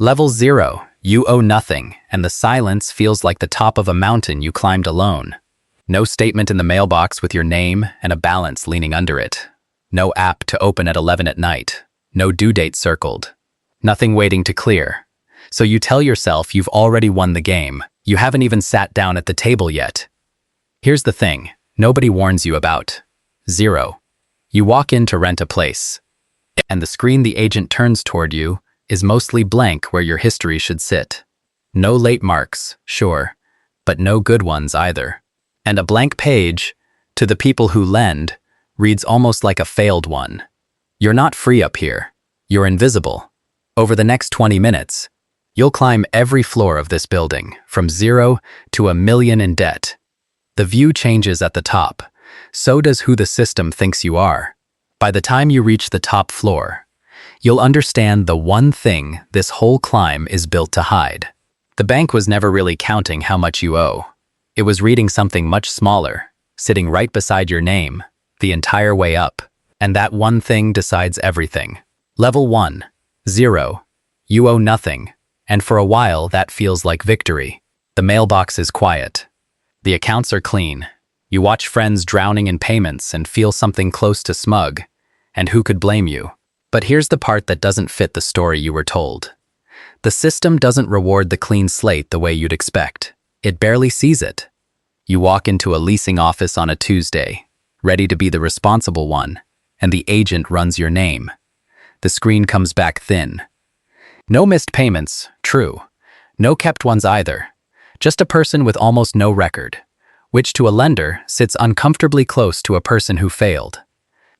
Level 0, you owe nothing, and the silence feels like the top of a mountain you climbed alone. No statement in the mailbox with your name and a balance leaning under it. No app to open at 11 at night. No due date circled. Nothing waiting to clear. So you tell yourself you've already won the game. You haven't even sat down at the table yet. Here's the thing nobody warns you about. 0. You walk in to rent a place, and the screen the agent turns toward you is mostly blank where your history should sit. No late marks, sure, but no good ones either. And a blank page, to the people who lend, reads almost like a failed one. You're not free up here. You're invisible. Over the next 20 minutes, you'll climb every floor of this building, from 0 to $1 million in debt. The view changes at the top. So does who the system thinks you are. By the time you reach the top floor, you'll understand the one thing this whole climb is built to hide. The bank was never really counting how much you owe. It was reading something much smaller, sitting right beside your name, the entire way up. And that one thing decides everything. Level 1, 0. You owe nothing, and for a while that feels like victory. The mailbox is quiet. The accounts are clean. You watch friends drowning in payments and feel something close to smug. And who could blame you? But here's the part that doesn't fit the story you were told. The system doesn't reward the clean slate the way you'd expect. It barely sees it. You walk into a leasing office on a Tuesday, ready to be the responsible one, and the agent runs your name. The screen comes back thin. No missed payments, true. No kept ones either. Just a person with almost no record, which to a lender sits uncomfortably close to a person who failed.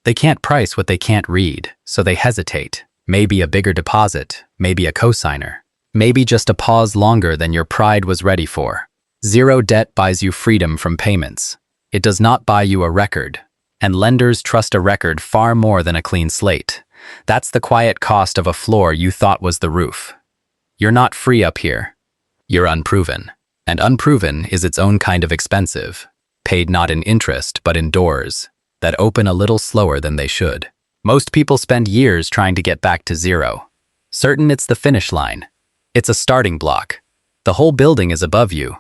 They can't price what they can't read, so they hesitate. Maybe a bigger deposit, maybe a cosigner, maybe just a pause longer than your pride was ready for. 0 debt buys you freedom from payments. It does not buy you a record, and lenders trust a record far more than a clean slate. That's the quiet cost of a floor you thought was the roof. You're not free up here. You're unproven. And unproven is its own kind of expensive, paid not in interest but in doors that open a little slower than they should. Most people spend years trying to get back to 0. Certain it's the finish line. It's a starting block. The whole building is above you,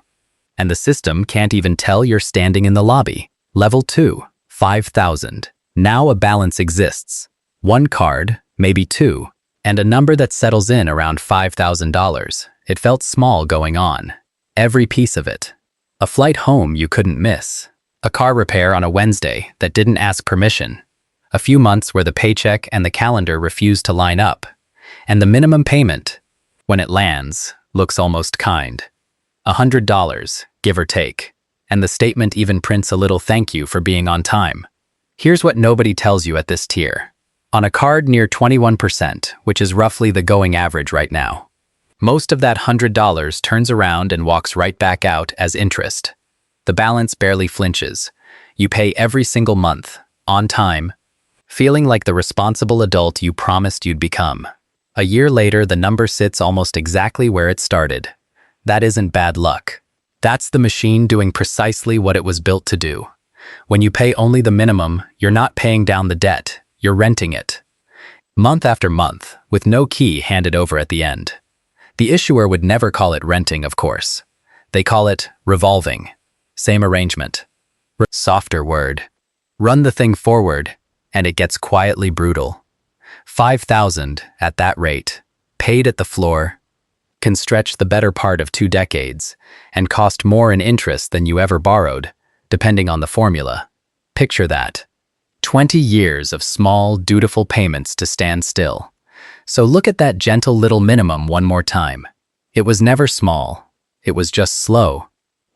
and the system can't even tell you're standing in the lobby. Level 2, 5,000. Now a balance exists. 1 card, maybe 2, and a number that settles in around $5,000. It felt small going on. Every piece of it. A flight home you couldn't miss. A car repair on a Wednesday that didn't ask permission. A few months where the paycheck and the calendar refused to line up. And the minimum payment, when it lands, looks almost kind. $100, give or take. And the statement even prints a little thank you for being on time. Here's what nobody tells you at this tier. On a card near 21%, which is roughly the going average right now, most of that $100 turns around and walks right back out as interest. The balance barely flinches. You pay every single month, on time, feeling like the responsible adult you promised you'd become. A year later, the number sits almost exactly where it started. That isn't bad luck. That's the machine doing precisely what it was built to do. When you pay only the minimum, you're not paying down the debt, you're renting it. Month after month, with no key handed over at the end. The issuer would never call it renting, of course. They call it revolving. Same arrangement. Softer word. Run the thing forward, and it gets quietly brutal. 5,000 at that rate, paid at the floor, can stretch the better part of 2 decades and cost more in interest than you ever borrowed, depending on the formula. Picture that. 20 years of small, dutiful payments to stand still. So look at that gentle little minimum one more time. It was never small. It was just slow.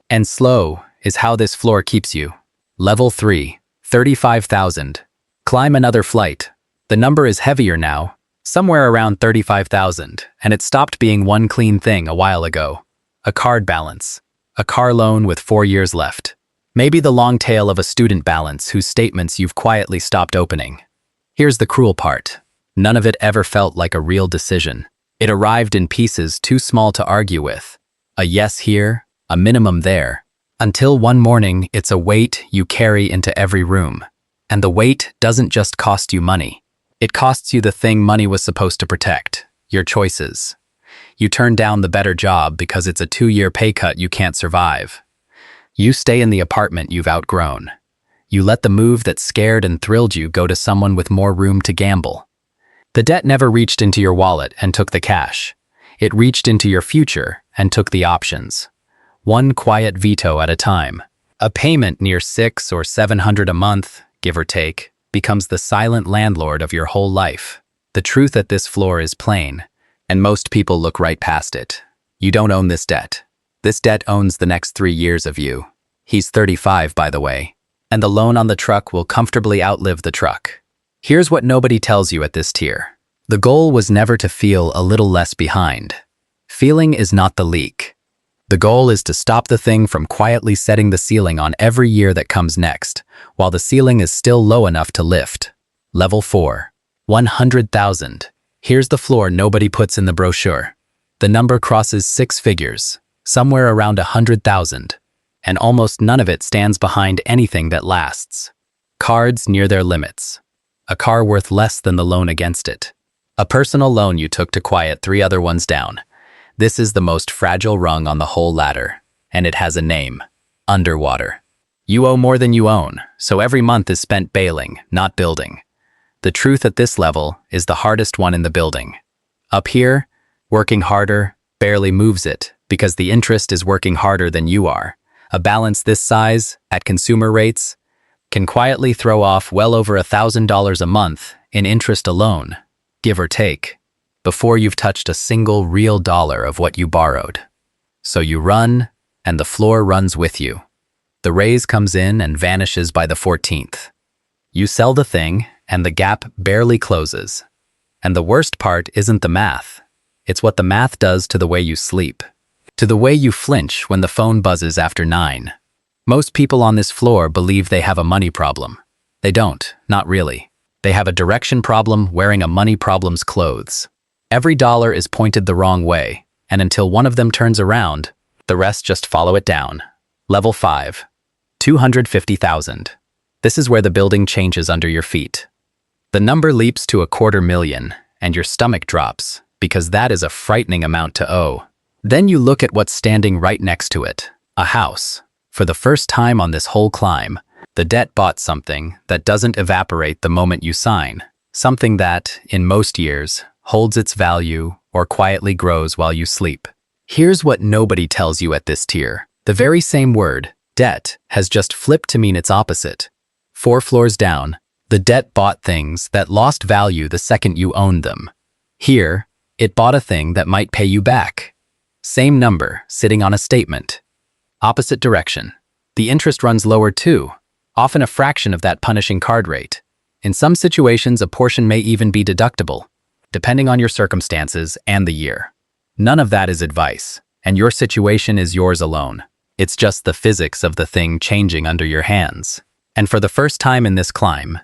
And slow is how this floor keeps you. Level 3, 35,000. Climb another flight. The number is heavier now, somewhere around 35,000, and it stopped being one clean thing a while ago. A card balance. A car loan with 4 years left. Maybe the long tail of a student balance whose statements you've quietly stopped opening. Here's the cruel part. None of it ever felt like a real decision. It arrived in pieces too small to argue with. A yes here, a minimum there. Until one morning, it's a weight you carry into every room. And the weight doesn't just cost you money. It costs you the thing money was supposed to protect, your choices. You turn down the better job because it's a 2-year pay cut you can't survive. You stay in the apartment you've outgrown. You let the move that scared and thrilled you go to someone with more room to gamble. The debt never reached into your wallet and took the cash. It reached into your future and took the options. One quiet veto at a time. A payment near $600 or $700 a month, give or take, becomes the silent landlord of your whole life. The truth at this floor is plain, and most people look right past it. You don't own this debt. This debt owns the next 3 years of you. He's 35, by the way, and the loan on the truck will comfortably outlive the truck. Here's what nobody tells you at this tier. The goal was never to feel a little less behind. Feeling is not the leak. The goal is to stop the thing from quietly setting the ceiling on every year that comes next, while the ceiling is still low enough to lift. Level 4. 100,000. Here's the floor nobody puts in the brochure. The number crosses 6 figures, somewhere around 100,000, and almost none of it stands behind anything that lasts. Cards near their limits. A car worth less than the loan against it. A personal loan you took to quiet 3 other ones down. This is the most fragile rung on the whole ladder, and it has a name: underwater. You owe more than you own, so every month is spent bailing, not building. The truth at this level is the hardest one in the building. Up here, working harder barely moves it because the interest is working harder than you are. A balance this size, at consumer rates, can quietly throw off well over $1,000 a month in interest alone, give or take, before you've touched a single real dollar of what you borrowed. So you run, and the floor runs with you. The raise comes in and vanishes by the 14th. You sell the thing, and the gap barely closes. And the worst part isn't the math. It's what the math does to the way you sleep, to the way you flinch when the phone buzzes after 9. Most people on this floor believe they have a money problem. They don't, not really. They have a direction problem wearing a money problem's clothes. Every dollar is pointed the wrong way, and until one of them turns around, the rest just follow it down. Level 5. 250,000. This is where the building changes under your feet. The number leaps to $250,000, and your stomach drops, because that is a frightening amount to owe. Then you look at what's standing right next to it: a house. For the first time on this whole climb, the debt bought something that doesn't evaporate the moment you sign. Something that, in most years, holds its value or quietly grows while you sleep. Here's what nobody tells you at this tier. The very same word, debt, has just flipped to mean its opposite. 4 floors down, the debt bought things that lost value the second you owned them. Here, it bought a thing that might pay you back. Same number, sitting on a statement. Opposite direction. The interest runs lower too, often a fraction of that punishing card rate. In some situations, a portion may even be deductible, depending on your circumstances and the year. None of that is advice, and your situation is yours alone. It's just the physics of the thing changing under your hands. And for the first time in this climb,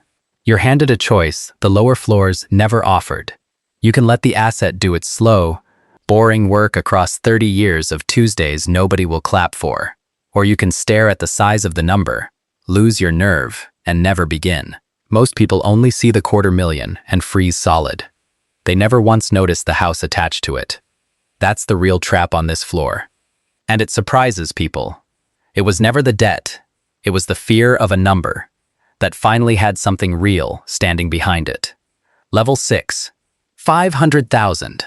you're handed a choice the lower floors never offered. You can let the asset do its slow, boring work across 30 years of Tuesdays nobody will clap for. Or you can stare at the size of the number, lose your nerve, and never begin. Most people only see the $250,000 and freeze solid. They never once notice the house attached to it. That's the real trap on this floor. And it surprises people. It was never the debt. It was the fear of a number that finally had something real standing behind it. Level 6. 500,000.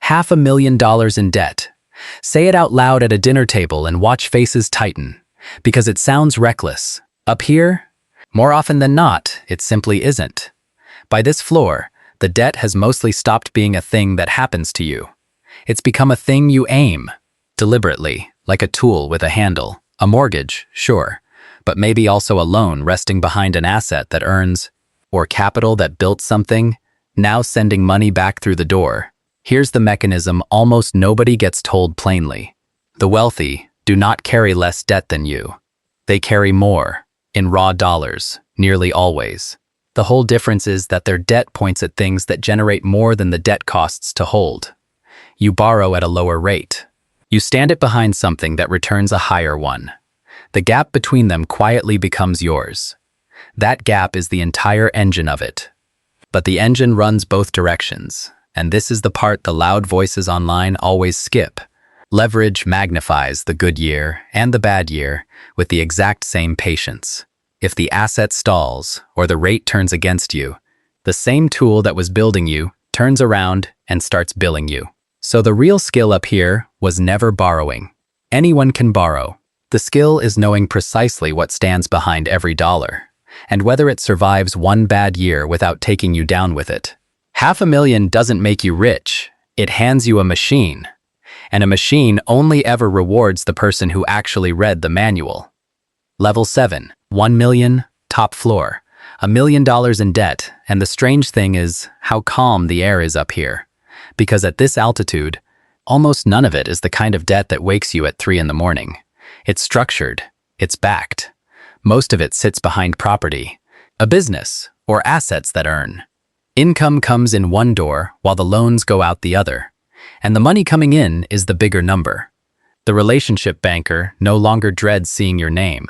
$500,000 in debt. Say it out loud at a dinner table and watch faces tighten, because it sounds reckless. Up here, more often than not, it simply isn't. By this floor, the debt has mostly stopped being a thing that happens to you. It's become a thing you aim, deliberately, like a tool with a handle. A mortgage, sure, but maybe also a loan resting behind an asset that earns, or capital that built something, now sending money back through the door. Here's the mechanism almost nobody gets told plainly. The wealthy do not carry less debt than you. They carry more, in raw dollars, nearly always. The whole difference is that their debt points at things that generate more than the debt costs to hold. You borrow at a lower rate. You stand it behind something that returns a higher one. The gap between them quietly becomes yours. That gap is the entire engine of it. But the engine runs both directions, And this is the part the loud voices online always skip. Leverage magnifies the good year and the bad year with the exact same patience. If the asset stalls or the rate turns against you, the same tool that was building you turns around and starts billing you. So the real skill up here was never borrowing. Anyone can borrow. The skill is knowing precisely what stands behind every dollar, and whether it survives one bad year without taking you down with it. $500,000 doesn't make you rich, it hands you a machine. And a machine only ever rewards the person who actually read the manual. Level 7, 1 million, top floor, $1 million in debt, and the strange thing is how calm the air is up here. Because at this altitude, almost none of it is the kind of debt that wakes you at 3 in the morning. It's structured, it's backed. Most of it sits behind property, a business, or assets that earn. Income comes in one door while the loans go out the other. And the money coming in is the bigger number. The relationship banker no longer dreads seeing your name.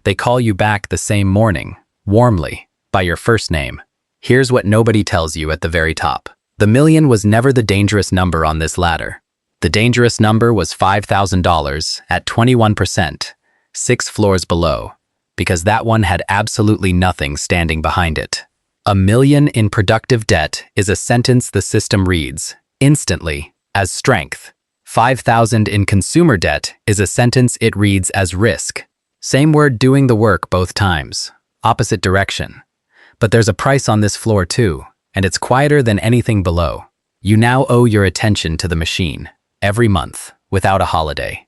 They call you back the same morning, warmly, by your first name. Here's what nobody tells you at the very top. The million was never the dangerous number on this ladder. The dangerous number was $5,000 at 21%, 6 floors below, because that one had absolutely nothing standing behind it. $1 million in productive debt is a sentence the system reads instantly as strength. 5,000 in consumer debt is a sentence it reads as risk. Same word doing the work both times, opposite direction. But there's a price on this floor too, and it's quieter than anything below. You now owe your attention to the machine, every month, without a holiday.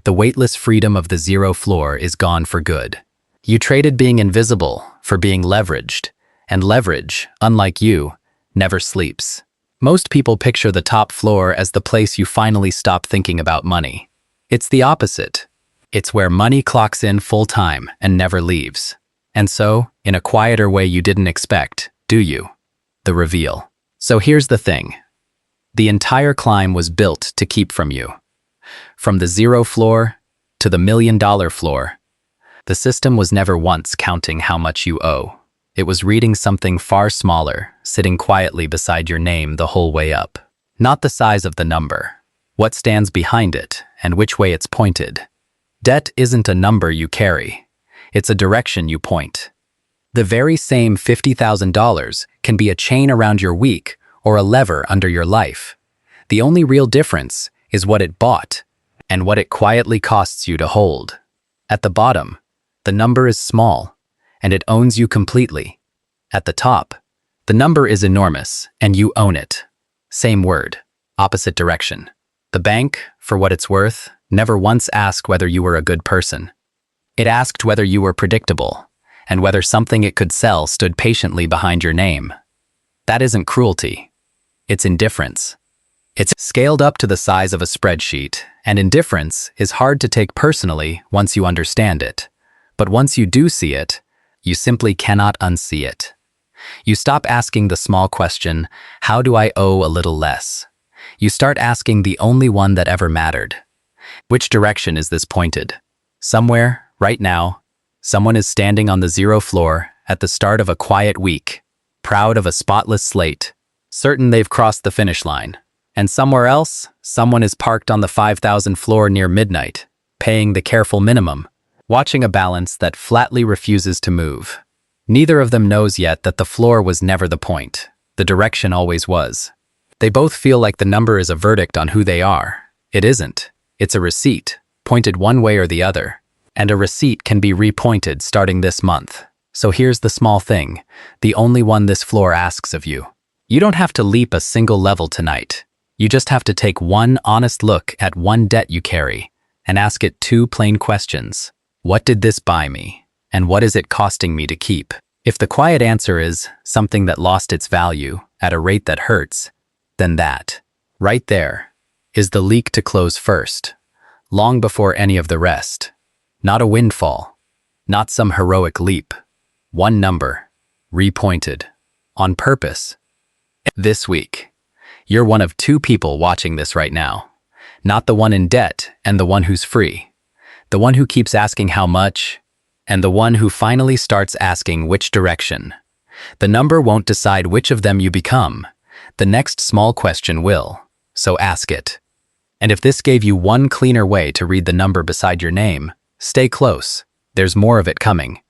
The weightless freedom of the 0 floor is gone for good. You traded being invisible for being leveraged, and leverage, unlike you, never sleeps. Most people picture the top floor as the place you finally stop thinking about money. It's the opposite. It's where money clocks in full time and never leaves. And so, in a quieter way you didn't expect, do you? The reveal. So here's the thing. The entire climb was built to keep from you. From the 0 floor to the $1 million floor, the system was never once counting how much you owe. It was reading something far smaller, sitting quietly beside your name the whole way up. Not the size of the number, what stands behind it, and which way it's pointed. Debt isn't a number you carry. It's a direction you point. The very same $50,000 can be a chain around your week or a lever under your life. The only real difference is what it bought and what it quietly costs you to hold. At the bottom, the number is small, and it owns you completely. At the top, the number is enormous, and you own it. Same word, opposite direction. The bank, for what it's worth, never once asked whether you were a good person. It asked whether you were predictable, and whether something it could sell stood patiently behind your name. That isn't cruelty. It's indifference. It's scaled up to the size of a spreadsheet, and indifference is hard to take personally once you understand it. But once you do see it, you simply cannot unsee it. You stop asking the small question, how do I owe a little less? You start asking the only one that ever mattered. Which direction is this pointed? Somewhere, right now, someone is standing on the 0 floor at the start of a quiet week, proud of a spotless slate, certain they've crossed the finish line. And somewhere else, someone is parked on the 5,000 floor near midnight, paying the careful minimum, watching a balance that flatly refuses to move. Neither of them knows yet that the floor was never the point. The direction always was. They both feel like the number is a verdict on who they are. It isn't. It's a receipt, pointed one way or the other. And a receipt can be repointed starting this month. So here's the small thing, the only one this floor asks of you. You don't have to leap a single level tonight. You just have to take one honest look at one debt you carry and ask it 2 plain questions. What did this buy me? And what is it costing me to keep? If the quiet answer is something that lost its value at a rate that hurts, then that, right there, is the leak to close first, long before any of the rest. Not a windfall, not some heroic leap. One number, repointed, on purpose. This week, you're one of 2 people watching this right now. Not the one in debt and the one who's free. The one who keeps asking how much, and the one who finally starts asking which direction. The number won't decide which of them you become. The next small question will, so ask it. And if this gave you one cleaner way to read the number beside your name, stay close. There's more of it coming.